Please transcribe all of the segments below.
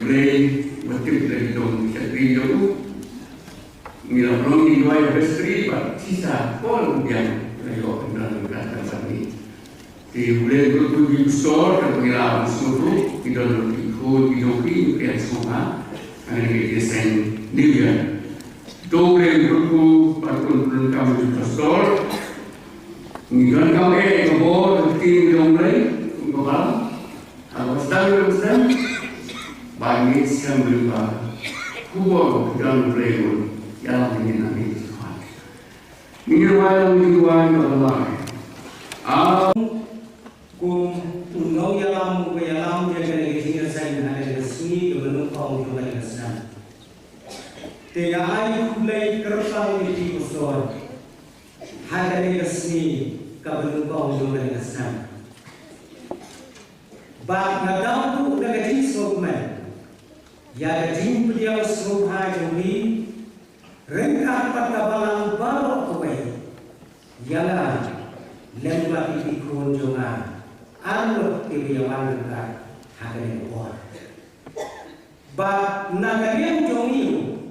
Ray, betul dari dong sekali jauh. Mila belum dijual bestri, pak sisa pun yang ayo kenal berada tadi. Di bulan bertujuh store dan pengiraman seluruh kita ikut hidupi yang semua ada di desain New Year. Dua bulan bertujuh patron kami di store. Ngiran kami ngabor tim domlay ngabal. Awas sedang bagi siang berubah. Kuat dan berlebihan. Yang ingin nabi Tuhan. Mengirwai Allah. Kum unau yalam dia kena kisah saya ada resmi kebenar kau juga kesana. Tiada ayu mulai kerasang di kusor. Ada resmi kebenar kau juga kesana. Bag nadam tu udah gaji sopan. Ya gaji beliau sopan juli. Rengkat pada balang baru kawai, ialah lembah di kunjungan, anu tiada rengkat hadir buat. Bab nagarian jongiu,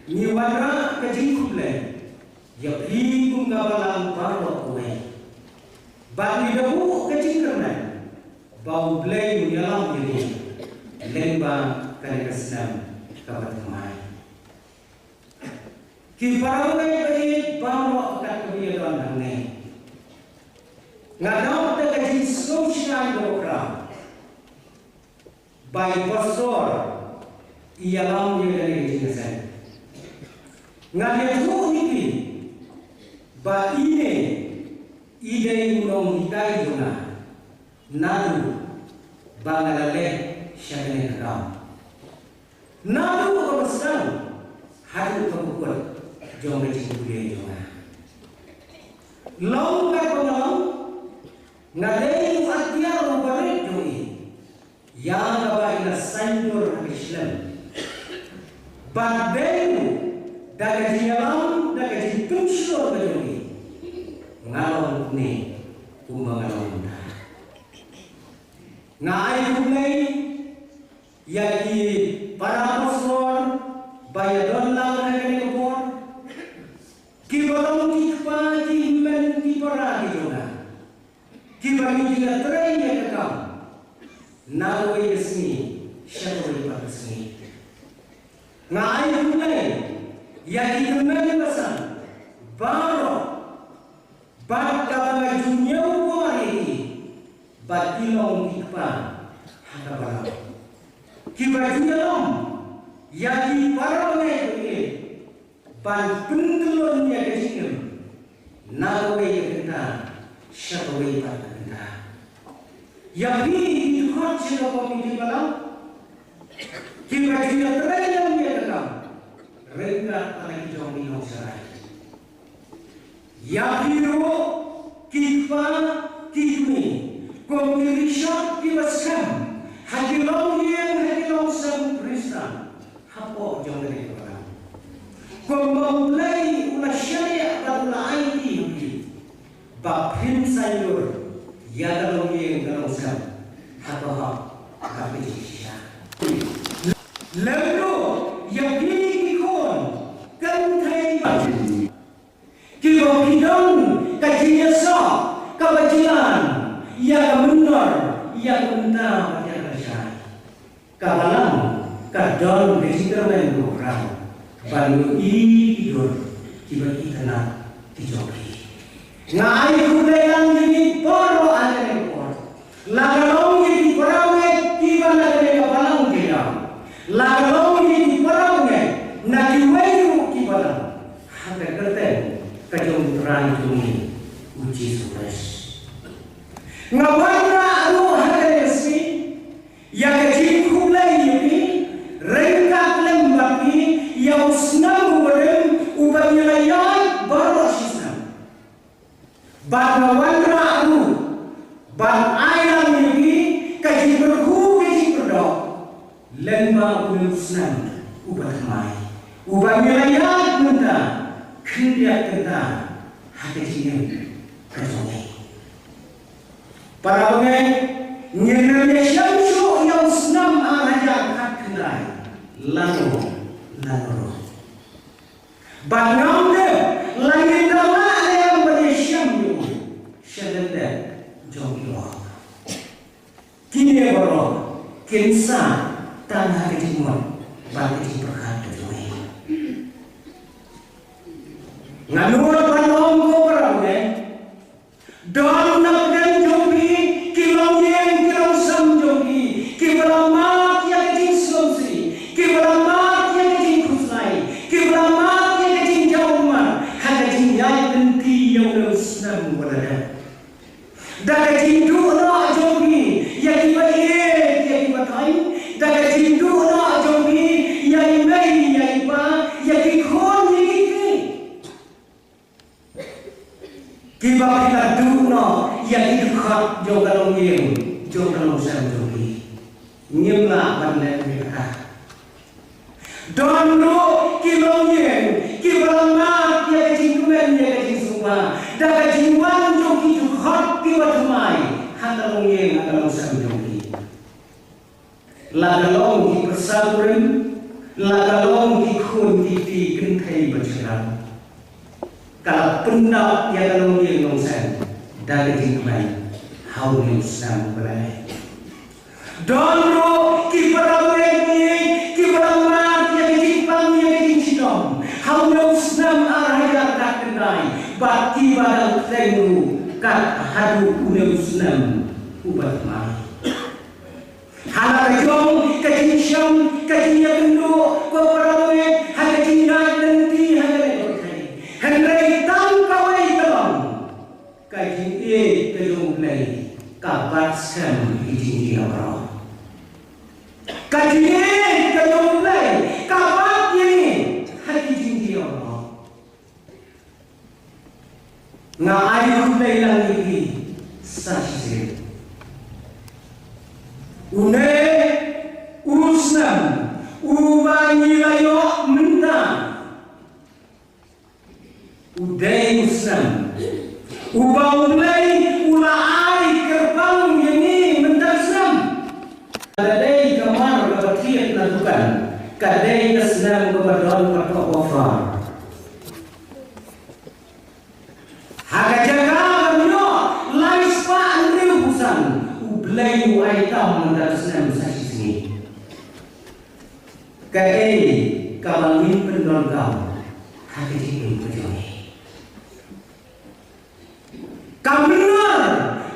niwara kejikulah, ya pihung balang baru kawai. Bab nidahu kejikulah, bau belai ialah ini lembah kanikasam kabat kemai. Kibarang beri bawa kat kebiadan hangai. Ngadau terkait sosial program. Baik pastor ialah dia dari jenis. Ngadau tu ini, ba ini ide unong hitai jona. Nadu bangalale syakene kau. Nadu berpesan hadu terbuat. Jom macam boleh jom. Long kat pengalam, ngadai artian orang barat jom. Yang apa ina sanjur Islam. Badai dari jalan dari pensyur jom. Ngalam ni, umangalam dah. Ngai mulai, yaki para pastor bayar dolar negara kebor. Kibarang kipa kimen kipara kijona, kibarang kita terangnya kekam, nawe resmi, syarul resmi. Ngai mulai, ya kita mengesan, baru, bakal dunia buat ini, batilong kipa, haka barang. Kibarang dalam, ya kipara ini. Pan pentelon dia kesini, nawe kita, syarawe pada kita. Yang ini hak siapa pun di Balang, kita juga terang dia dalam, renggat anak jom minum serai. Yang hero kita kini, komunikasi kita sekarang, hati long sam Kristen, apa jom dari Balang. Pemulai ulah syariat dan ulah IT, bapin sayur, ya dalam yang dalam sam, atau hak kami sisa. Lalu yang ini kon kan kai, kita bidang kajian sah, kajian yang benar, yang benar yang bersih. Kabalang, kadang regimen program. Baru tidur tiba-tiba nak dijoki. Ngai kudayan ini baru ada rekod. Lagalong ini perawat tiba nak ada balang dia. Lagalong ini perawat nak diweyu tiba lah. Ada kerten kajong terang ini uji sukses. Ngapana anu ada resmi yang kecil kulai ini rengkat lembab ini yang senang berem ubah nilaian baru senang. Ban anu, ban ayam ini kaji berku kaji berdok. Lembah belum senang ubah mai. Ubah nilaian minta kerja kita hati sini kerja. Para pengen nyerahnya syamsu yang senang aja kat kita. lano bangang de langit dama yang bersyam syadada jonglo kini boro kinsa tanah kejimon bagi perhati joy nganur panom ko berane don nak dan jogi kilong yang kilong sam jogi kibalama yang kejing somsi kibalama yang kejing kusai kibalama yang kejing jauman hagajing yang nanti yang lusnam berada daga jindu na jogi yang ibaye yang ibatai daga jindu na jogi yang mai yang iba yang ikon yang iki kiba kita duno yang ikut jogalong yang jogalong sam jogi nyemla banle mereka dono kilong yang kibalama yang jinduan yang jinsuma daga jinwan jogi hot kibat mai hangalong yang hangalong sam jogi lagalong ki persaburan lagalong ki khun ki ti kentai berjalan kalau pendak yang galong yang nongsan daga jinduan hauling sam berai dono ki parawen ki parama yang jimpang yang jincidom hauling sam araya tak kendai baki badal tengu kat hadu unem senam ubat mai hala kejong kejing syam kejing yendo ko parawe hala kejing nanti hala lekai henry tam kawai dalam kejing kejong play kabat sam kejing diawro kejing kejong play kabat ini hala kejing diawro nga ayu play lang iki sasir une usnam ubangi layo menta udai usnam ubau play ula ai kerbang ini mentasam kadai kamar kebatian lakukan kadai kesnam kebadon perkokofa hagajaga bernyo laispa andil busan ublay aitam mendatasnya musasi sini kai kamangin pendon kau hagajikin perjoi kambenar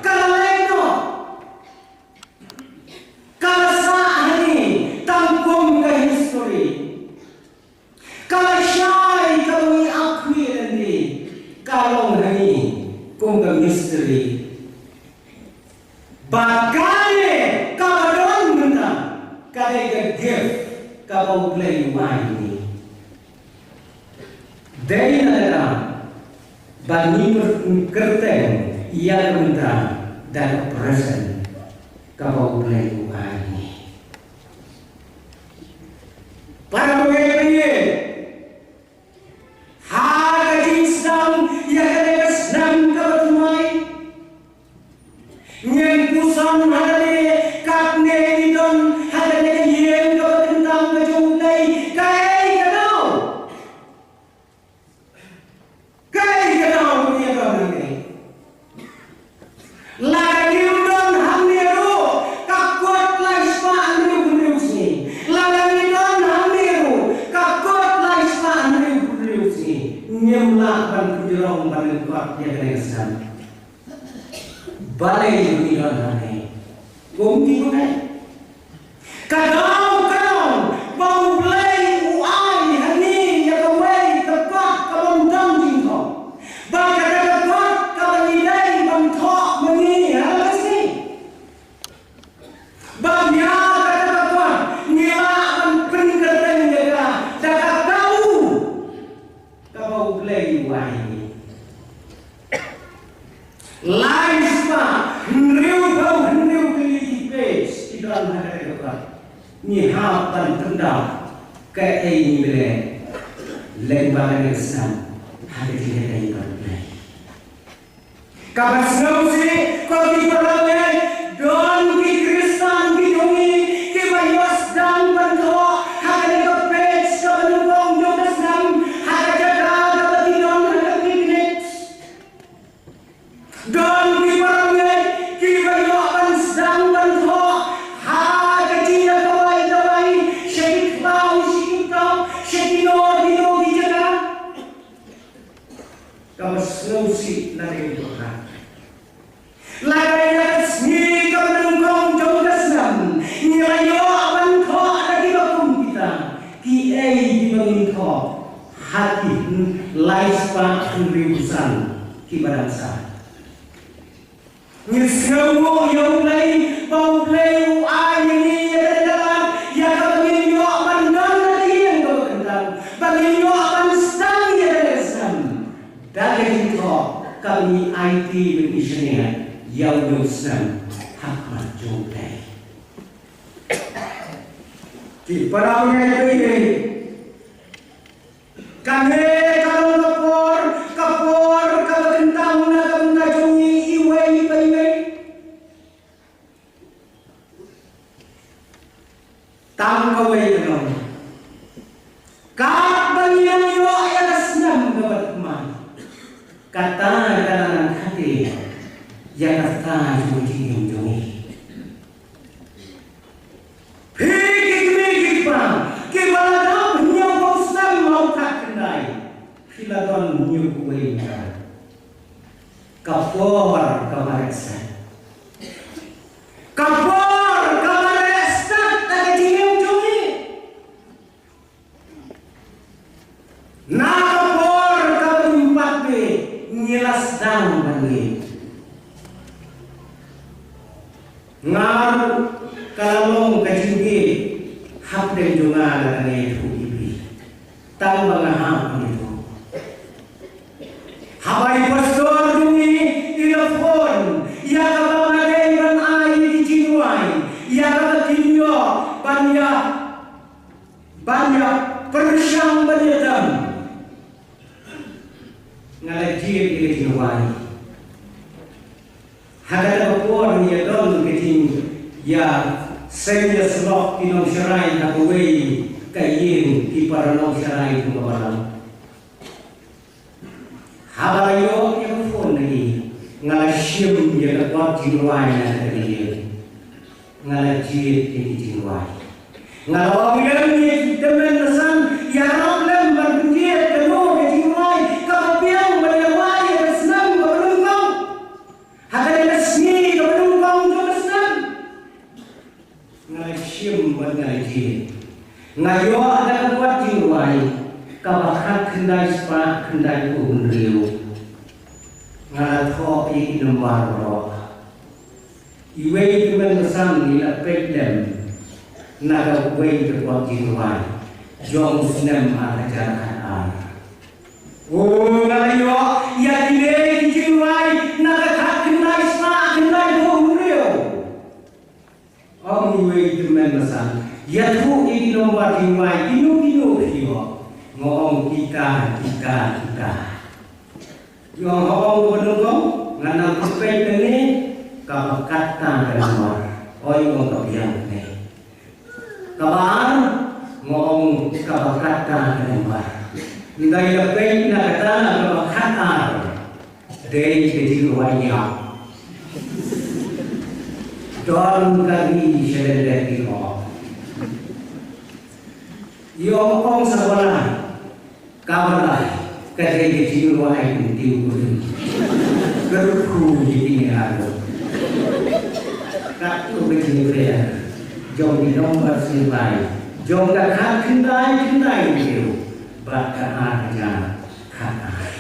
kaleno kalasa hari tangkum ke history kalasai kami akui nanti kalong hari kongga misteri bakale kabadon menta kade gift kabau play wine dei nada bani kerten ia menta dan present kabau play wine para begini hagajin sedang ia kade senam kabatumai nyen kusan hale katne idon hale yen kabentang kejunai kai kadau dia kabane lagi udon hamiru kakot laispa anu buneusi lagi udon hamiru kakot laispa anu buneusi nyemla ban kujurong ban kuat dia kesan balai dunia nane, gomti mana? Kadang bau belai uai hani yang kawai tepat kabandang jingkau, bagai tepat kabandai bantok meni halas ni, bagnya tepat nila ban pengertian jaga, jaga tahu kabau belai uai ni. Laispa henriu beli page di dalam hari depan ni hatan tendang ke ini bele lembaga Islam hari ini dari beli kabar senosi kau di perlawan don di Kristen di Doni di Bayas dan Bantu hari hati laispa ribusan kibadangsa. Ngisngamu yang lain bau play ai ini dalam ya kami yo mandang lagi yang berkendang bagi yo akan stang ya lesam dari itu kami IT Indonesia yang bersam hak jumpai di parangnya ini kami kalau kapor kalau kentang nak jungi iwei iwei tang kawai belum kapan yang yo ada senam dapat man kata dalam hati yang kata jungi jungi pikir kibala punya bosam mau tak kendai filadon punya kuenya kapor kamaresa kapor kamaresa tak jingung jungi na kapor kalimpat be ngilas dang bagi ngar kalong kajingi hap dan junga lagi ibi tang bangaham itu habai pastor jungi telepon ya kabangai ban ai di jinuai ya katinyo banyak persyang banyak ngalaji di jinuai hadal kapor ya don keting ya saya selok inong syarai nakaway kayin iparanong syarai kung kabalang habalayo yung phone lagi ngalasyim yung nagwag jinuay na kagayin ngalajit yung jinuay ngalawang yan yung daman nasan yarap lang magbunjit kano yung jinuay kapapiyang malayaway at asnam kabalungkong hadal yung asni kabalungkong yung asnam ngalasyim buat ngalaji ngayo ada buat jiwai kabakat kendai spa kendai unriu ngalatho i nomor ro iwei tuman besam ni la pekdem naga wei ke buat jiwai jong sinem ajar kan oh ngalayo ya dile jiwai naga kendai spa kendai unriu Om iwei tumen masan, ya tu ini nomor jiwai inu hiwa, ngom kita. Yang om benungkong nganang perpek ini kau kata nomor, oi ngom kebiang ini. Kabar ngom kau kata nomor, ngai lepek nak kata kau kata, dei jiwainya. Don kami sedang mo. Yung kong sa wala, kamalay, kasi jinuay ng tiwurin. Garuku yung tingalo. Kato ba jinuaya, jong inombar silbay, jong kakat kinday niyo, baka aja kakat.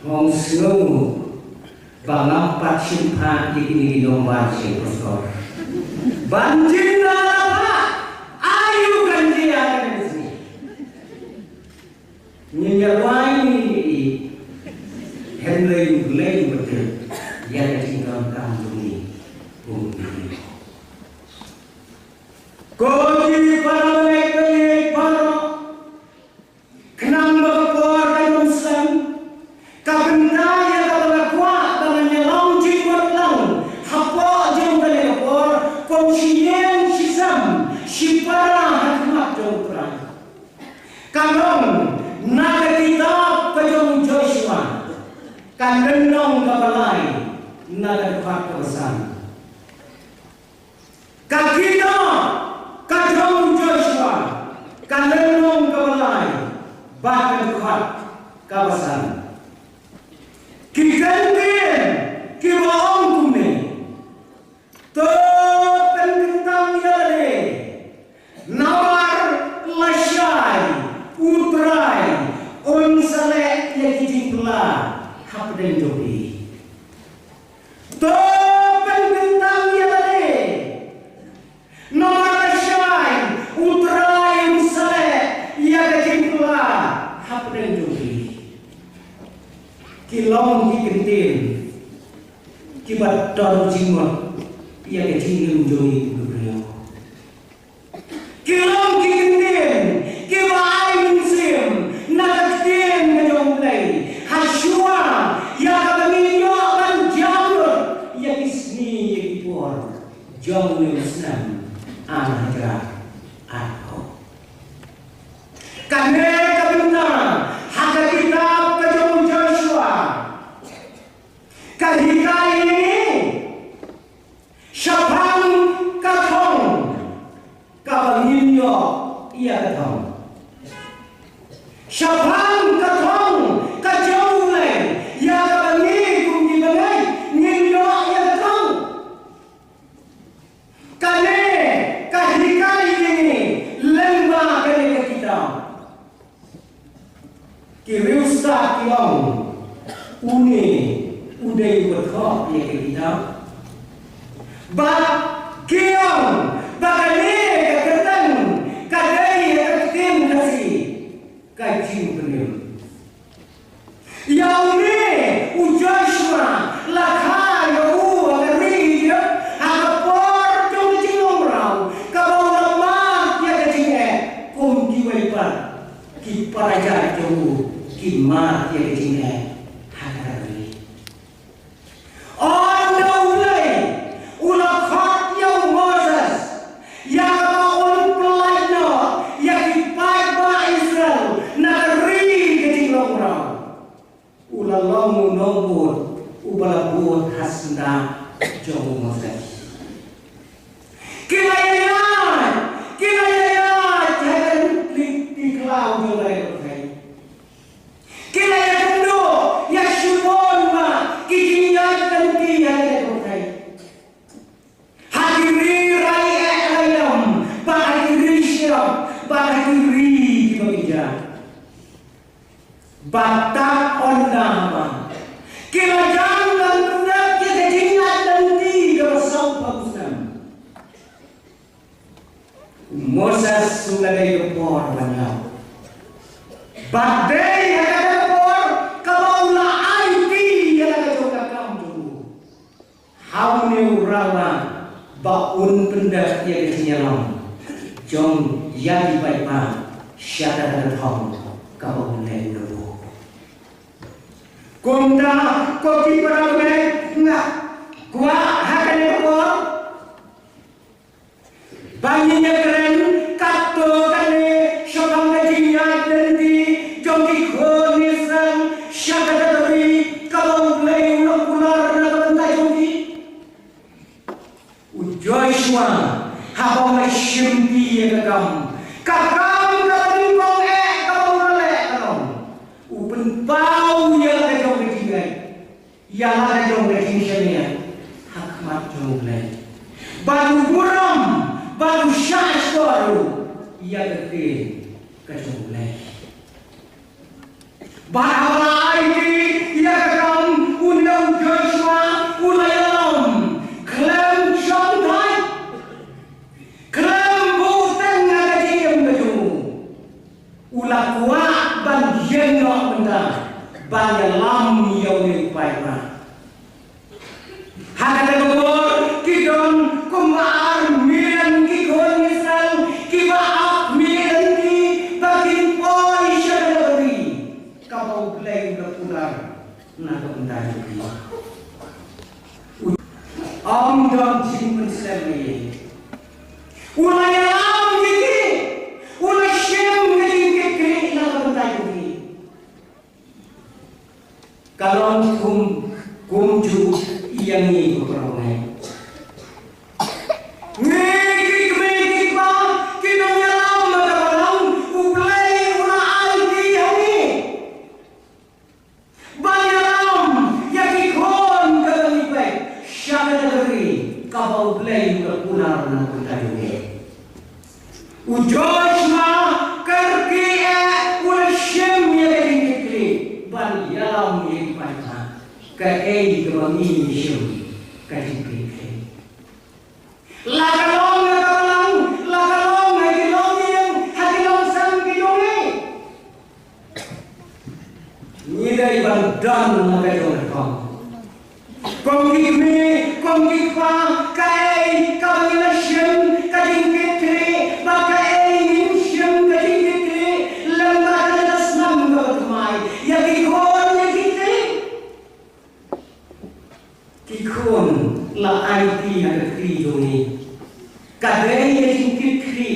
Ngong sinungu, bangampat simpan ini nomor si pastor. Banjir apa? Ayu ganti akan sini. Nyawai ini Henry Glenn betul. Yang tinggal kampung ini. Kodi para mereka para kenang berkuar dan Muslim kabendaya Kanong nakakita kayong Joshua kanong kabalay nagagpat kabasan kakita kayong Joshua kanong kabalay bagagpat kabasan kikantin kibaong kumi to penggentang yari nawar lasyay utray pula hapden jobi to penentang ya tadi nomor syai utrai usale ya kecil pula hapden jobi kilong kikentin kibat don jingwa ya kecil jobi beliau kilong kikentin kibai musim naktin ngejomplay hasyua ya kaminyo kan jamur ya isni ya ipor jomne musnam anajra atho kane kabinta haka kitab kajom Joshua kahikai ini syafang kathong kaminyo iya kathong syafang kathong kajau lai ya kabani kum di bangai nginyo ya kathong kane kahikai ini lemba kane kita kiriusta kiong une udai berkhop ya kita ba kiong bagane keketan kadai keketin kasih kajiu penim yaune Joshua lakha yo agari agapor jong jingom rau kabau lama ya kajine kum kiwaipan ki paraja jong ki ma ya kajine hagari on the way ulakhat yo Moses ya on pelaino ya ki ba Israel nagari kajingom rau ulalamu nombor ubalabur hasna jong Moses kinayayat jalan di klau jong lai kinayat do ya syubon ma kijinyat dan kiya lai hadiri rai ayam bahadiri syirab bahadiri kibagija batak ondama kilajang dan benak kita jingat nanti bersau bagusam Moses sulagai kepor banyak badai ada kepor kabaula aiti yang ada juga kamu haune urawa baun pendak ia kesinyalam jom yang baik ma syada dan thong kabaula itu Kunda kopi perame nggak kuat hakane kor banyinya keren kato kane syabang kajinya denti jongki khonisan syakadari kalau mulai ular na bentai jongki Joshua haba masyimpi ya kakam kani kong kalau mulai kalau upen bau ya yang ada jom ketinggiannya hakmat jomlai baru buram baru syas baru ia keting kejomlai bahwa ini ia kekam undang Joshua ulayam klaim syamtai klaim butang ada diam kejumu ulah kuat ban jengok benda banyak lam yang baik mah. Hanya kebor kidon kumar milan kikon Israel kibaap milan ki bakin poi syadari kabau play berputar nak mentai ki. Dom simpen selawi. Ulai lam ki ulai syam ki nak mentai ki. Kalau kumju yang ni berperangai. Ngikik ba kita nyalam ada balang uplay ulaan di hari. Banyalam yang ikon kalipay syakadari kabau play berpunar na kutayuhe. Ujoshma kerki ulashem yang dikikli banyalam dalam yang pada ke kebangi mission ke jingkit lakalong yang hati long sang kiyongi ni dari bandan mengakai dong kong kikpa kai kabangi mission ke jingkit bakai mission ke jingkit lembaga dasnam berkemai ya kikon la IT na kri jongi kadai ya jingkit kri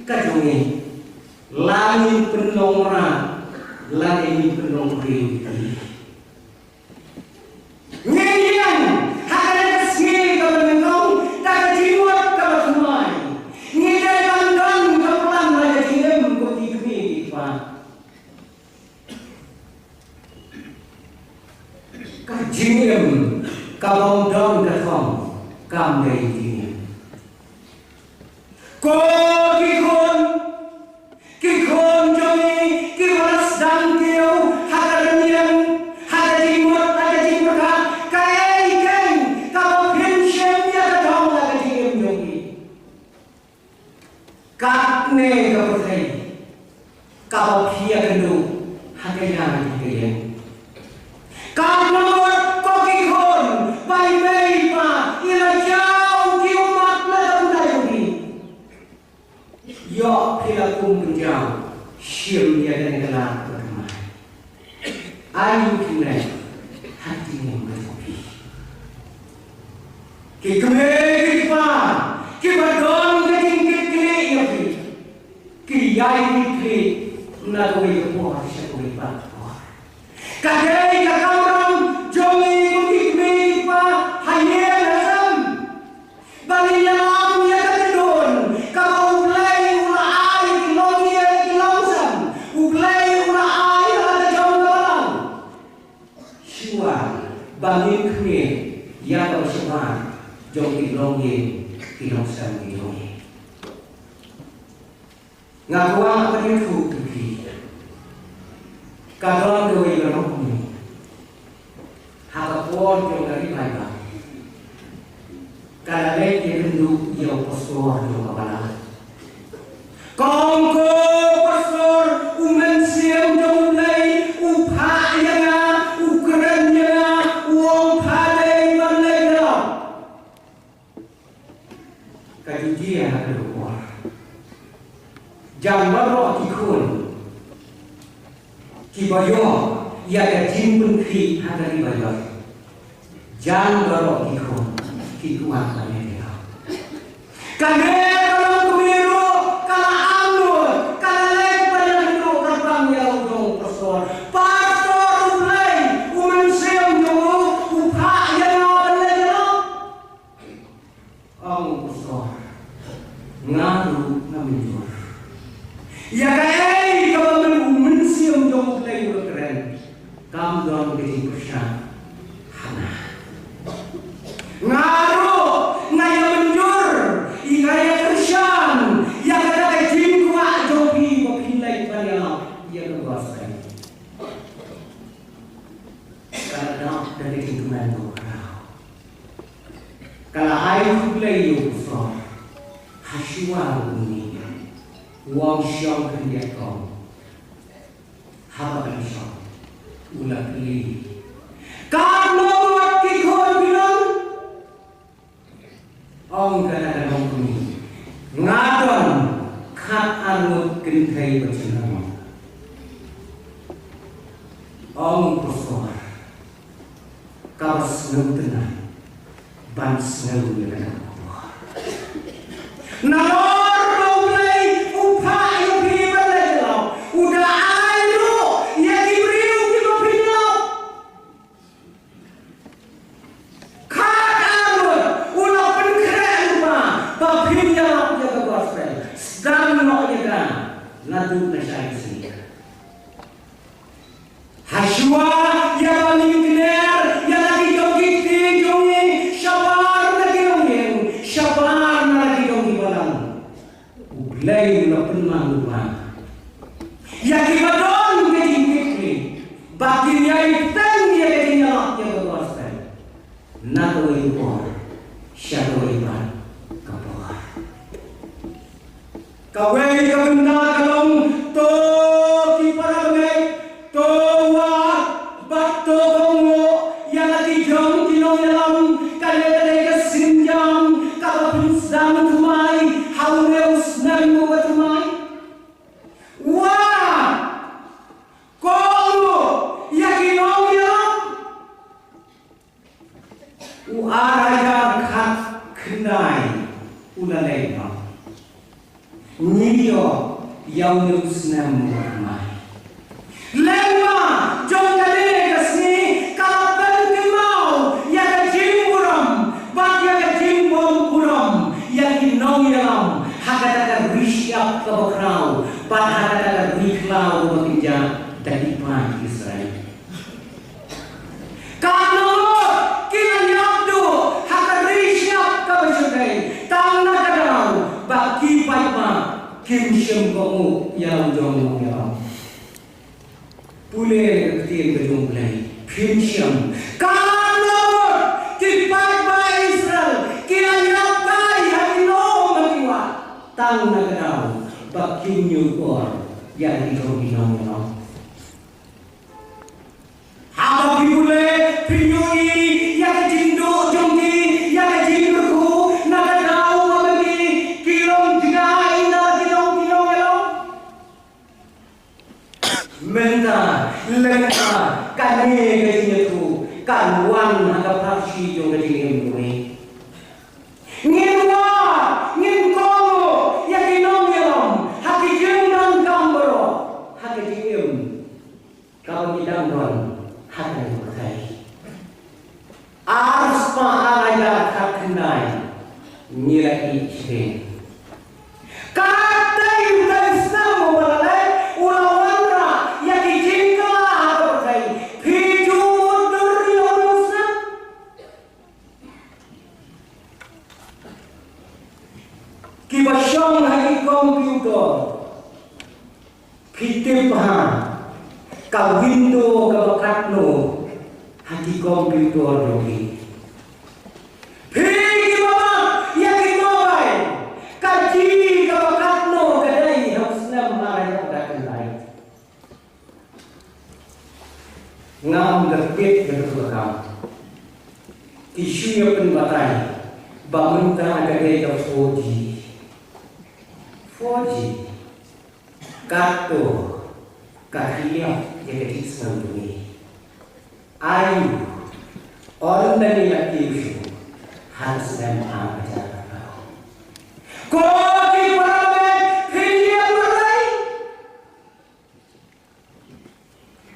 ka jongi langin penlongra langin penlong kri ngian hakana kesni ka menong ta jiwat ka batmai ngidai bandon ka pelan la jingem ko tikmi pa ka jingem kabong dong datang kam dari ini. Ko kikon jongi kiwas dan kiu hakarnian hakarimot kai kabong pension ya datang lagi jingem jongi. Kakne kapotai kabong pia kendu hakayan hakayan. Kamu yo pila kumjang shim dia dan kelak berkemai ayu kini hati yang berkopi kikme kibadon kejingkit kini ya kiyai kini nagoi kepoh syakuri patpoh kadai kakamram jongi kikme hanya nasam bagi yang ya kedon kau bangin kini yang bersama joki longi kilong sang longi ngakuang apa dia tu pergi kadang kau yang longi hakapon jong dari baik kalau lagi hendu yang posor jong kapalah kongko posor umensiam jong lay upah yang dia ada luar. Jangan bawa kikun, kibayo, ia ada jimpun kri ada di bayar. Jangan bawa kikun, kikuan kami dia. Kami kalau kumiru, kalau amur, kalau lek banyak itu terbang ya ujung pastor. Pastor mulai, umensiam dulu, upah yang boleh lo. Pastor. Ngaru naminjur ya kai kalau mensium dong play keren kam dong di persan hana ngaru ngaya menjur ingaya persan ya kada jin kuat jobi bapilai pania ya kebasan kada dari hitungan kalau ayu play yo Hasiwa ini, wang siang kerja kau, apa kan siang, ulah pilih. Kamu kikon bilang, orang kena dalam ini, ngadon kat arut kentai bersenang, orang kosong, kau senang tenang, ban senang dia kena. Nalor mulai upah yang pribadi lo, udah ayo ya diberiu kita pinjau. Kakak ulah penkeren mah, papinjau jaga gospel, sedang nak jaga, nadu nasai sini. Haswa ya paling kener, ya lagi jongi, syabar lagi jongi, syabar. Lain na penang rumah. Yang kita don ke jingkit ni, bagi dia itu nataway por siya taway ba kapor kaway kabenda kalong to kiparagay to wa bat to bongo yang ati jom tinong yalam kale ka sinjam kapun sam tumai haune usnan mo tumai wa ko yakinong yalam araja khat khnai ulalai ma niyo yaw usnan mo tumai lema jom kale kasni kapan kemau ya jimburam bak ya jimbom puram ya kinong yalam hakata rishyap kabakrau pat hakata riklau bekerja dari pan Israel kalau kita nyabdu hakata rishyap kabajai tang nakadau baki paipa kimshem kamu yang jom yalam Pule ketir gedung belai, pinjam. Kalau kipai bai Israel, kia nyapai hari no makiwa, tang nagadau, bakin nyukor, yang diroginong no. Haba pule pinyui, yang jindo jongki, yang jindu nagadau magi, kilong jingai na kilong yalo. Menta lengka kane gajinya tu kanwan agak praksi jo gajing ini ngirwa ngimkomo yakinom yelom haki jengdan kambro haki jingim kau bidang don haki berkai arspa araja haknai nilai ikhre kata yuda Islam walai ulawandra yakijinga berkai hiju duryosa kibasyong haki komputer kitipha ka window ka bakatno haki komputer dogi hiji baba yaki mobile kaji ka bakatno kadai hausna marai bakatnai ngam gerpit berkelakam tisu yang penbatai bangun tak ada daya 4G kartu kahiyah jadi sendiri ayu orang dari aktif harus dan ajar kau di mana hidupnya berai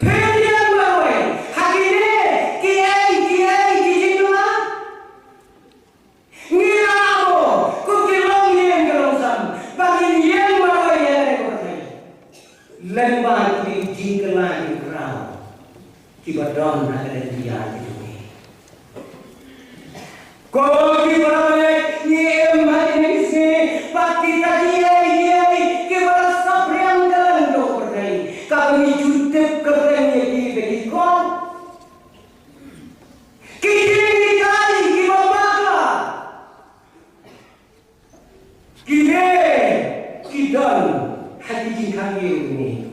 hidupnya berai hari ini kiai kijinlah ngiramo kukilong yang gerosan bagi yang berai yang berai lembar di jingkelah di kerau kibadon ada dia itu kau di mana yang hari ini pati tadi kibadon sabriang dalam berai kami jutip kerengnya di begikon kijing kali kibabakla kine kidon hati jingkang ini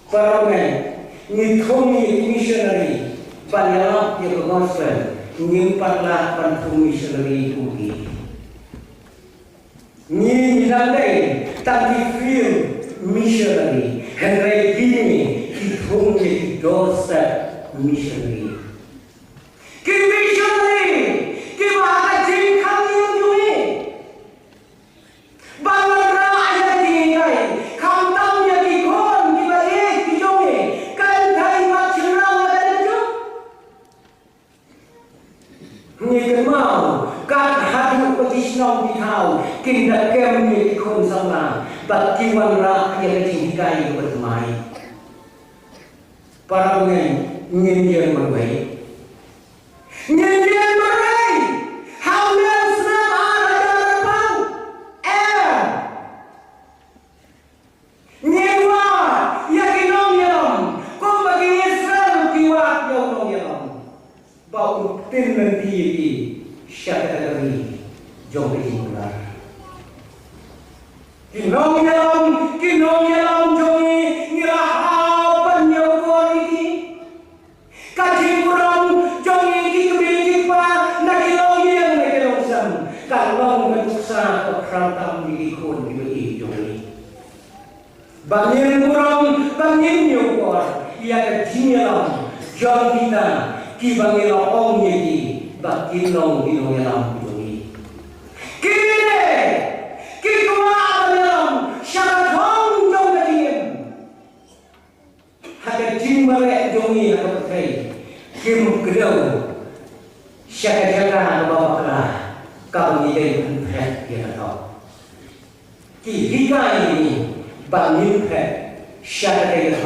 Paramen ni thomi missionary panelap yang gospel ni 48 missionary ugi ni nilai tapi film missionary henry gini di thomi dosa missionary ki missionary ki bahasa jingkang ini Balang rakyat tinggal kamtangnya dikon dibalik dijome kan thai mak chirang ada jo ni kemau kan hadu petisnong dithau kinda kem ni dikon sama batiwan rakyat tinggal bermain para ngen berbaik ngen berbaik haula senam ada depan nyewa yakinong yalam kau bagi Israel kiwat yakinong yalam jom berjumpa. Kinong yalam jongi ngirahau penyokor ini. Kajimuram jongi kibiji pa nakilong yang nakilong sam. Kalong menuksa kerantam diikun diberi jongi. Bangin muram bangin nyokor ia kejinyalam jom kita kibangila ong yegi bakinong yalam jongi. Kini kikwa yalam syarahong jong kajim. Haka jimare jongi haka pakai kim kedau syaka jaga babakla kau ide pet dia tahu. Kihika ini bangin pet syaka jaga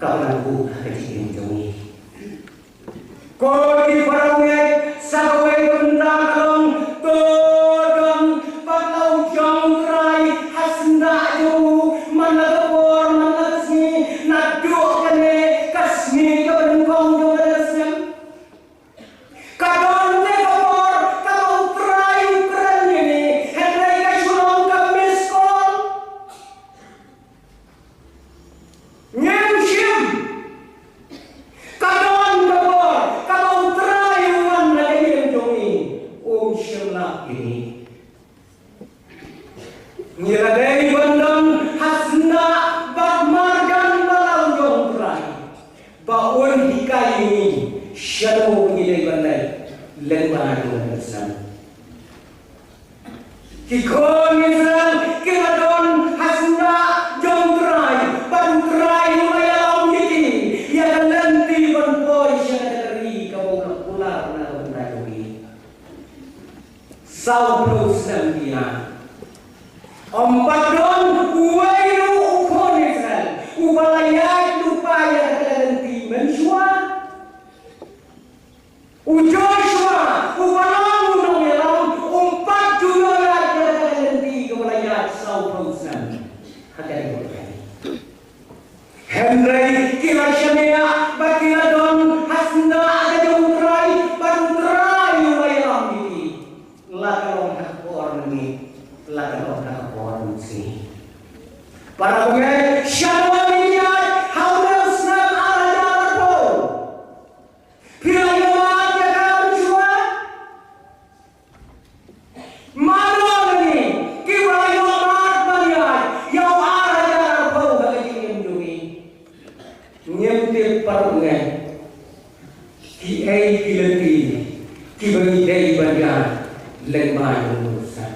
kau lagu haka jim jongi. Kau di parangnya sampai bentang kalong todong patlau jong rai hasna jauh mana kepor mana kesini naduk kene kasmi kebenkong jong resem kadon te kepor kau trai ukuran ini henry kasulong kamiskol nyemshim kadon kepor kau trai uan lagi yang jongi syamla ini ngiradai bandang hasna bakmargan balang jong trai baun hikai ini syado ngidai bandai lembah dengan Islam kikon Israel kiradon hasna jong trai ban trai lumayalam ini yang nanti banpoi syadari kau pular na bandai Saul Sambia Empat don Uwairu ukon Israel Ubalayat lupaya nanti mensua Ujoshua Ubalang unong yalam Empat jualan nanti kebalayat Saul Sambia Hakari berkali Henry Kirashania Bakiladon Hasna Adajumutrai Barutrai Ubayalam ini Lakalong hakor ni lakalong hakor ni para pengen syawaminya haus nam arajarpo pilih jaga jua mana ni kibayo mat banyak yang arajarpo bagi indui nyemtir para pengen ki kilenti kibagi dai banyak lembah urusan.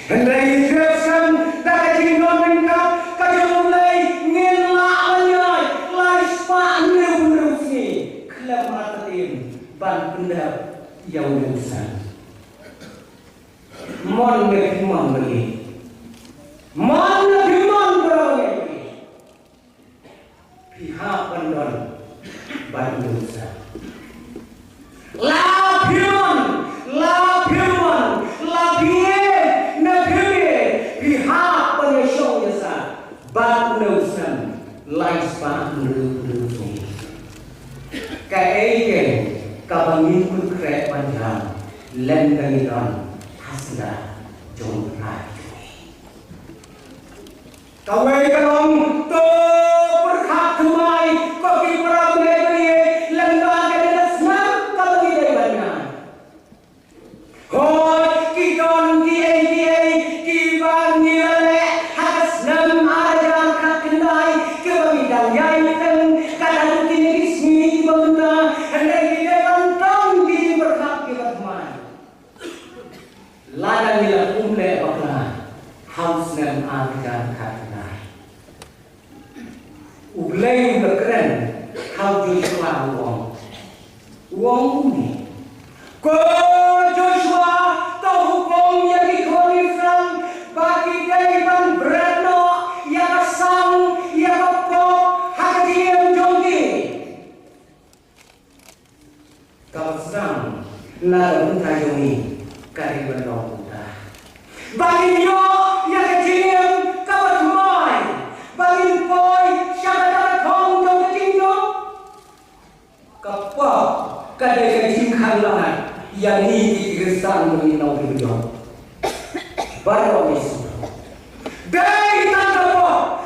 Henry Jefferson tak jingon mengkap kajolai ngelaknya laispa neurusi kelematin ban pendap yang urusan. Mon bagi mon berapa pihak pendon ban urusan. Bak neusan lais bak neusan kae kabangin kun krek panjang lendangiran hasna jong rai kawai kalong to berkhak tumai koki perang negeri lembah kedesna kabangin dai banyak hoi kidon ki banile hasna ladang nila umle bakla haus nem akan katinai ublei berkeren kau Joshua uang ni ko Joshua tahu hukum yang dikon Islam bagi daiban berno yang sang yang apa hakim jongi kau sedang lalu tajungi kari berdoa bagi yo yang kecil kawat mai bagi poi syada kong jong kecil kapal kadai kecil khalan yang ni dikirsan menginau hidup baru Yesus. Dari tanda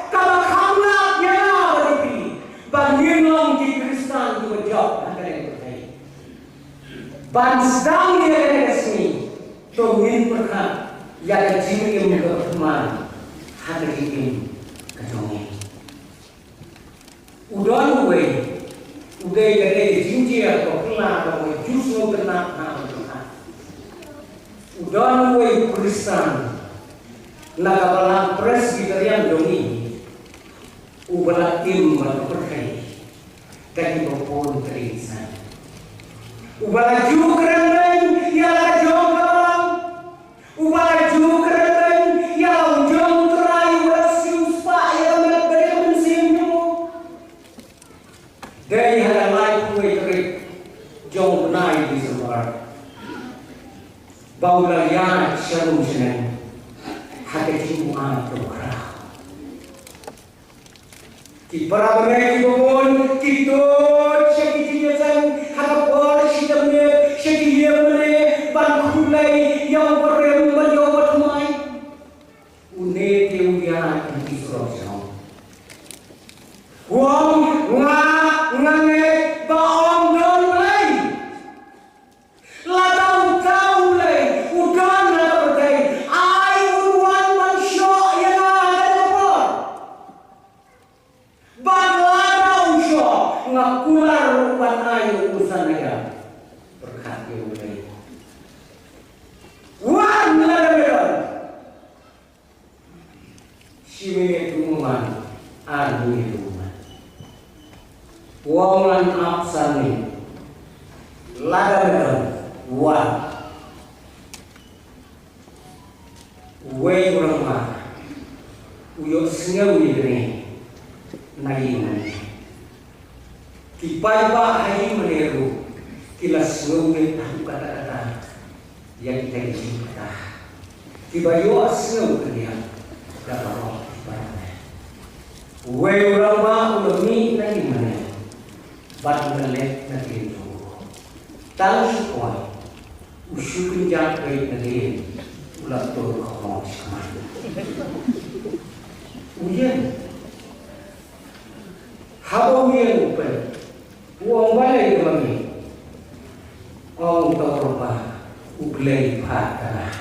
kalau kamu yang beripi, bangun long di Kristen juga job akan yang berkait. Ban sedang dia resmi, tungin berkat yang jimim berteman hati jimim ketemu. Udah gede jinjir atau kena atau justru kena berkat. Udah Kristen. Nakabalang presbyterian doni ubala tim berperkai dari popon terisan ubala jukran ya jom kabalang ubala jukran ya jom terai wasius pa ya mereka mensimmu dari hal lain kue terik jom naik di sebar baulah ya shalom shalom hati semua tergerak. Di para mereka pun kita sekitar sang harapor sidamnya sekitar mereka bangkulai yang berempat yang bermai. Unek yang disurau. Wang ngane baong don lay. Ladang kau lay udan berday. Ngakular rupan ayu urusan negara berkat yang mulai wan lalaberon simene tumuman armune tumuman wongan apsani lalaberon wan way urama uyo sengawi gini nayi Kipai-pai hari meneru kilas ngomong tahu kata-kata yang kita cinta. Kibayo asal kerja dapat roh barang. Wei urama ulami nanti mana? Bat melek nanti itu. Tahu semua. Usukin jangkai nanti ulat tur kau sama. Ujian. Habang ujian upper. Uang balai kami, orang tahu apa, ublay patah,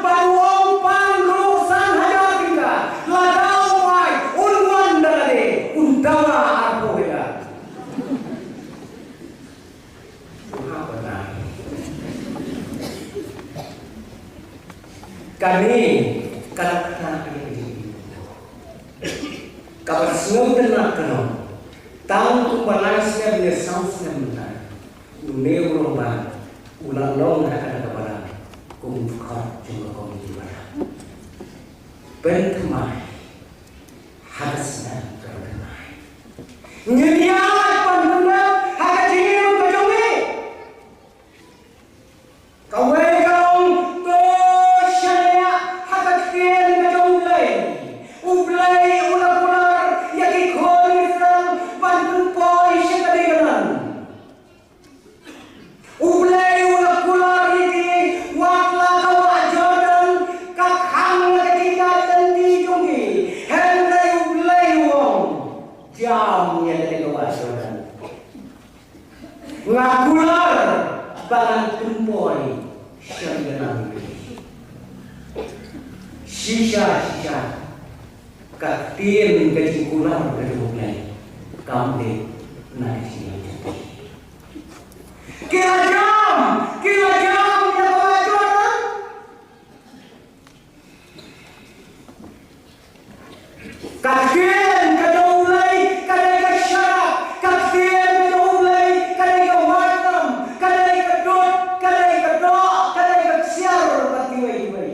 baruang panrusan hanya kita, ladau mai, unwan dalade, undawa arbo ya. Apa nak? Kami kata-kata kabar semua tenang kenal, tahu balasnya benar sausnya benar, uneu romba, ulang long akan kabar, kumfukar juga kau dijual, bentumai, hadasnya terbenai, nyeriah panduna, hadirin berjumpa, kau ngakular balang tumpoi syariah sisa katin kecikular dari mulai kamde naik sini kira jam yang wajar katin kedulai kadai kesyarak katin kedulai kadai kewatam kadai kedut kadai kedok kadai kesyar katiwai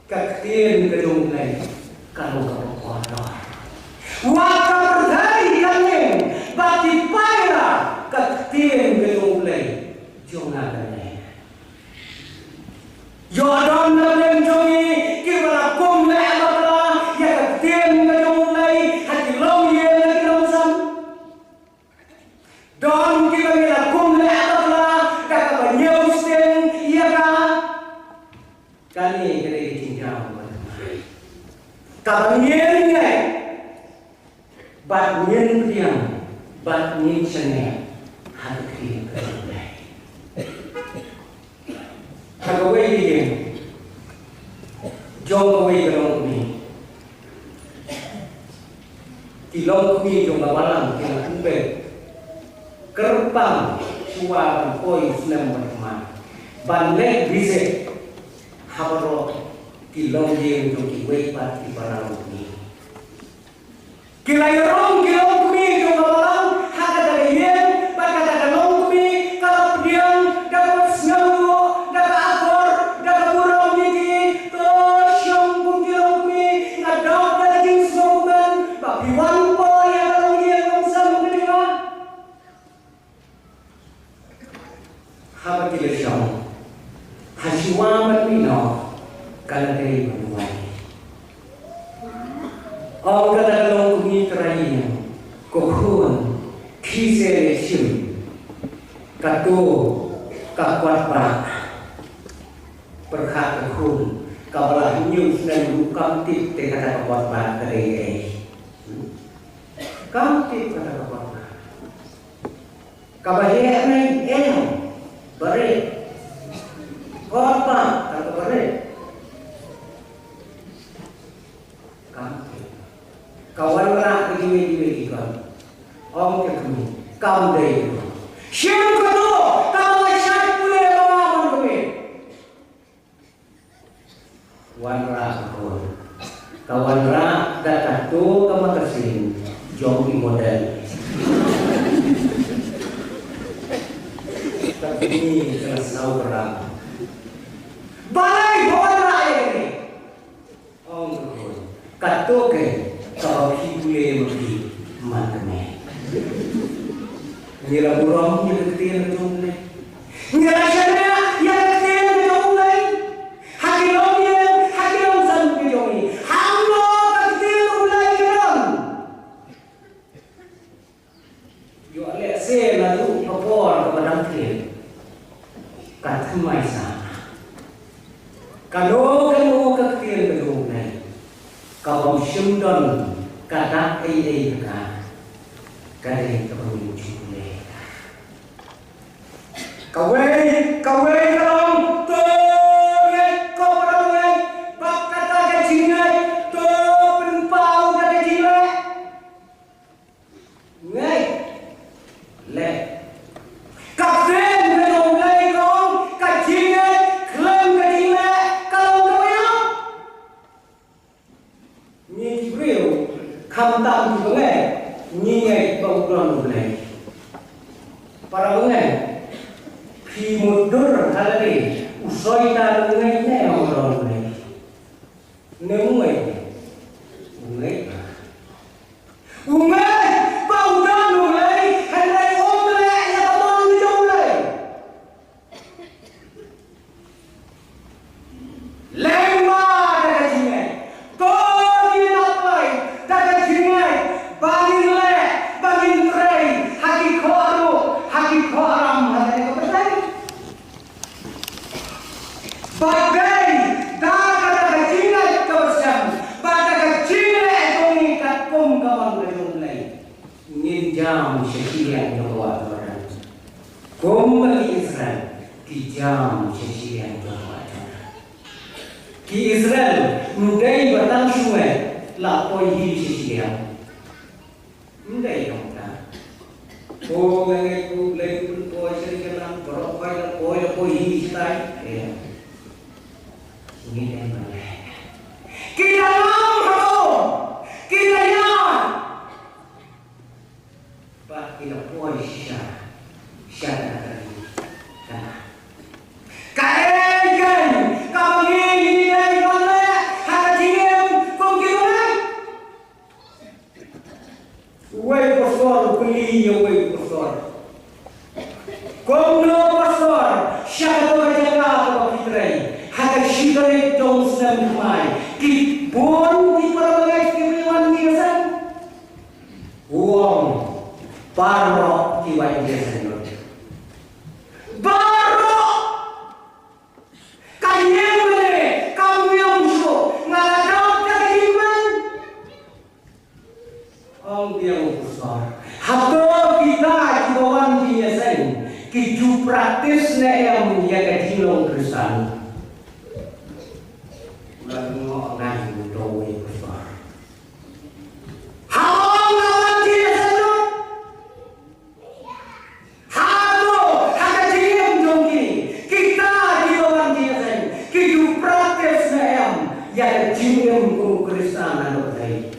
katin kedulai kalau kau kuat waka berdai kami bati paira katin kedulai jonga kami Yodon nabi jongi kibara kum le abala ya katin kedulai hati long ye lagi long sam don kibara kum le abala Kapag niya bat niyan diam, bat niyan siya hati kerana. Kagawai dia, jauh kawai kerana ni. Kilong ni jauh balang, kilong kumbe, kerpang, suara koi senam berteman, bandek bisik, habarok, kilong dia jauh kiwai pat di balang ni. Kilayarong kilong kumi jauh balang, hakat ada yen, bakat ada long kumi, kalau pediang dapat sengamu, dapat akor, dapat burung niki, tosyong pun kilong kumi, ngadok ada jing semogan, bapi wanpo yang long yang langsam kedua. Hakat kilayarong, hasiwamat mino, kalau dari berdua. Orang kata kalau kami terakhir, kokun, kisah sim, katu, kakuat pak, berkat kokun, kabalah nyus dan bukan tip kata kakuat pak terakhir. Kam tip kata kakuat pak, kabahaya ni berit, kakuat pak kata berit. Kawan orang begini kan, orang kami, kamu deh. Siapa tu? Kamu siapa pula orang kami? Kawan orang datang tu kamu tersin, jombi model. Tapi ini jelas tahu orang. Balai kawan orang ini, orang kami, katu ke? Kalau boleh mesti mana? Nila burung yang ketian betul ni. Nila syariah yang ketian betul ni. Hakilom zam betul ni. Hamlo ketian ulai kan. Yo alek se lalu kapor kepada ketian. Kata mai sana. Kalau kamu ketian betul ni. Kau syumdon kata ai ka kare kau cule kawai kalong to le ko rawe bak kata ke jingai to penpau ke jingai ngai le kapten ke dong lai kong ka jingai klem ke jingai kalong rawe ni real kham tam tu ngai ni ngai bau klon ngai para ngai khi mundur halari usoi ta ngai ne orang ngai nếu ngai bau dan ngai hai om le ya bang jong le lema da jingai to ni napai da jingai bagin le bagin trei haki khoram hade ko betai bagai da kada jingai ko syam bada jingai ko ni kum kawan le jong le ngin jam sekian yo wa orang kum Israel ki jam sekian yo wa ki Israel mudai batang sungai la koi hi sekian mudai dong ta ko ngai ku le pun ko sekian berok koi hi tai ini yang mana kita Pak kita poi syah kaegan kau ini ai mana hajim kong kilometer wei pastor kuli yo wei pastor kong no pastor syah to jaga ko kitrai haga shigare tong sam mai ki bon di paragai kiwan kiasan uang Barok kiwai dia sendiri. Barok, kanyang le, kamyong so, ngaladok kaliman. Kiju praktis na yang katilong Kristano. Ulang mo ang daway pastor. Habang naman dia sanot. Halo, hakatingin dongki. Kita di bawah dia sanot. Kiju praktis na yang katilong Kristano tay.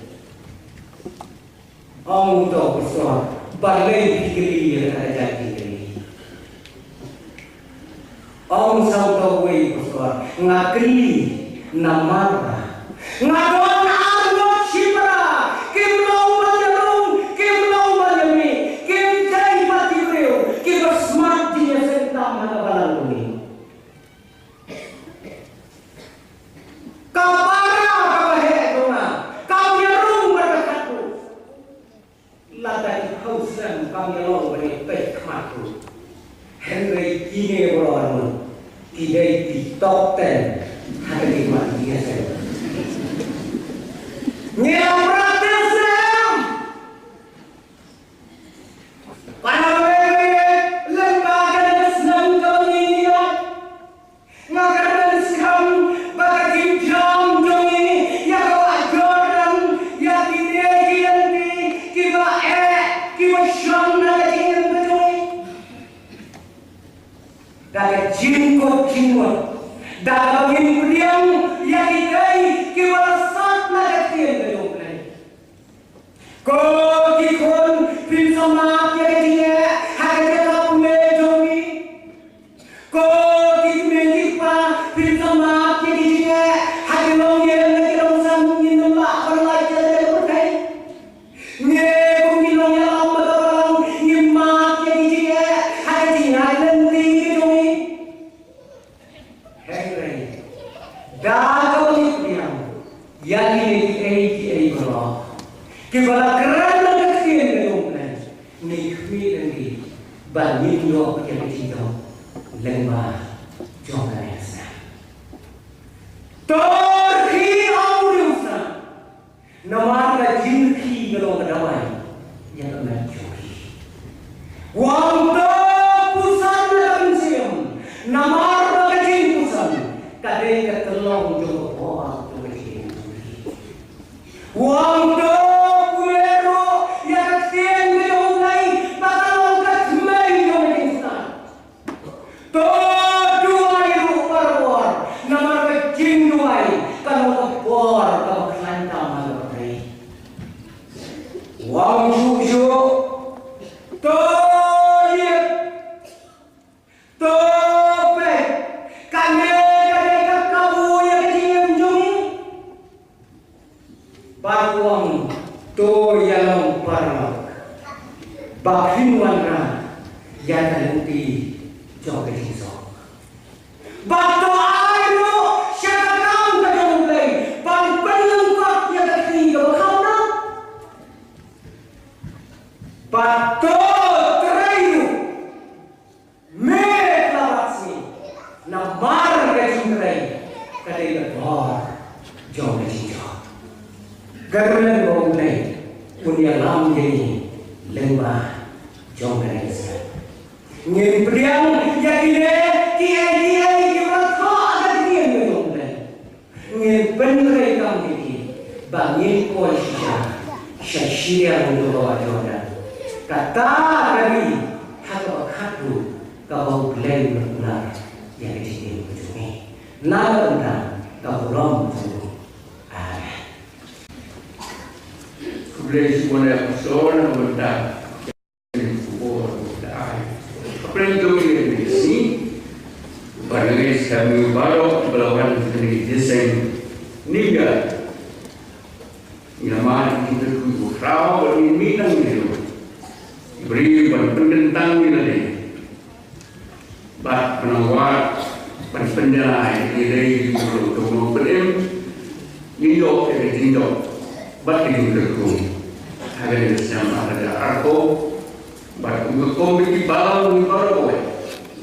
Ang daw pastor, balay pikiri ang jadi. Ang saudaway pastor, ngakli namara, ngadon arnot sibra, kimlaw malyarong, kimlaw malyami, kim jay matireo, kim smart dia sentang manabalang ini. Kau para kabahe dona, kau yarong berkatu, ladai hausan kau yarong berpek matu. Henry kini berlawan, tidak di top 10 hari ini dia saya. Nyelam praktis Sam, para lembaga Islam dunia, ngagaran Islam bagi jam dunia, yang ajaran yang dinegian kiba kiba syamna yang betul. Daga jingko jingwa, daga mimpriang yang ikai kiwasat nagatian berjumlah. Kau kikon pinsamat yang dia harga punya jomi. Kau kikmenik pa pinsamat yang dia harga longyan lagi longsan minumlah berlai jalan berkai. Nye kumilong yang amat orang nyimat yang dia harga tinggal nanti. Daga ulipiang yang ini berlaku. Kepala keran nagatian berjumlah. Nikmi lagi banyak yo yang berjumlah lembah jongan esa. Torhi auriusa. Namar jinki belum kedawai yang menjuri. Wangda pusan langsung. Namar jin pusan. Kadang ketelong jumpa orang tu begini. Wang do kulero yang tiang diunai batalong katmai yang instan. To dua iru parwar nama kecing duai kalau kepor kalau kelantam malu kai. Wang suju to ye to pe kane Baruang to yang parang bakhinwan na yan nanti joge siso. Bato ayo siya kakang kajong bang penengkot yang ketiga bakana. Bato terayu merek lawaksi na mar kajong terayu kadai bor joge siso. Garulan bawang lain, punya lam jadi lembah jongan esa. Ngimpriang jadi dia kau ada dia menjonglan. Ngimpenrai kau ini bangin kuasa syashiya untuk bawa jodan. Kata kami hakau khatu kau lain berpulang yang di sini berjumpa. Nada kau belum berjumpa. Bless one episode of that for the eye. Aprendo ini sini, pada kami baru melakukan desain niaga. Nama kita tu raw ini minang itu, beri pendentang ini, bat penawar, penjai ini untuk berdem, indok indok, bat ini berkum. Ada sama ada arko, baru komedi balang baru,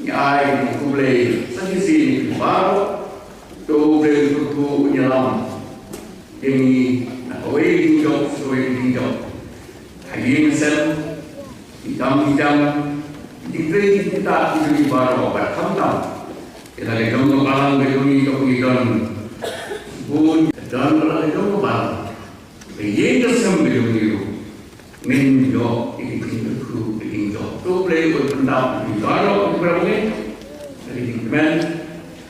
ai kulai, sisi baru, tu berku nyelam, ini away job, away job, hari ini hitam, dikreasi kita ini baru obat kamtam. Kita lejong ke Balang, lejong ke Pengidon, pun dan lejong ke Balang. Yang kesem lejong itu, menjok ini tinggalku, menjok. Tu boleh berpendap di baru berapa ni? Dari tinggal,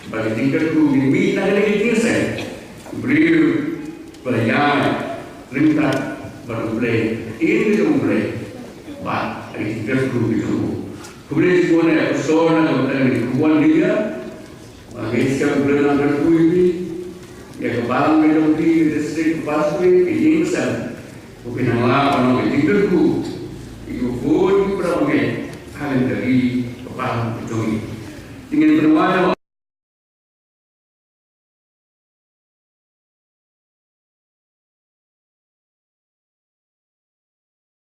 bagi tinggalku ini minta lagi tinggal. Beri pelayan, ringkat baru boleh. Ini tu boleh. Bah, dari tinggalku itu. Kemudian semua ni persoalan yang berkaitan hubungan dia, mengisahkan berenang berkuih, ya kebalang menjadi distrik pasri, ini besar. Bukan hanya orang yang tinggalku.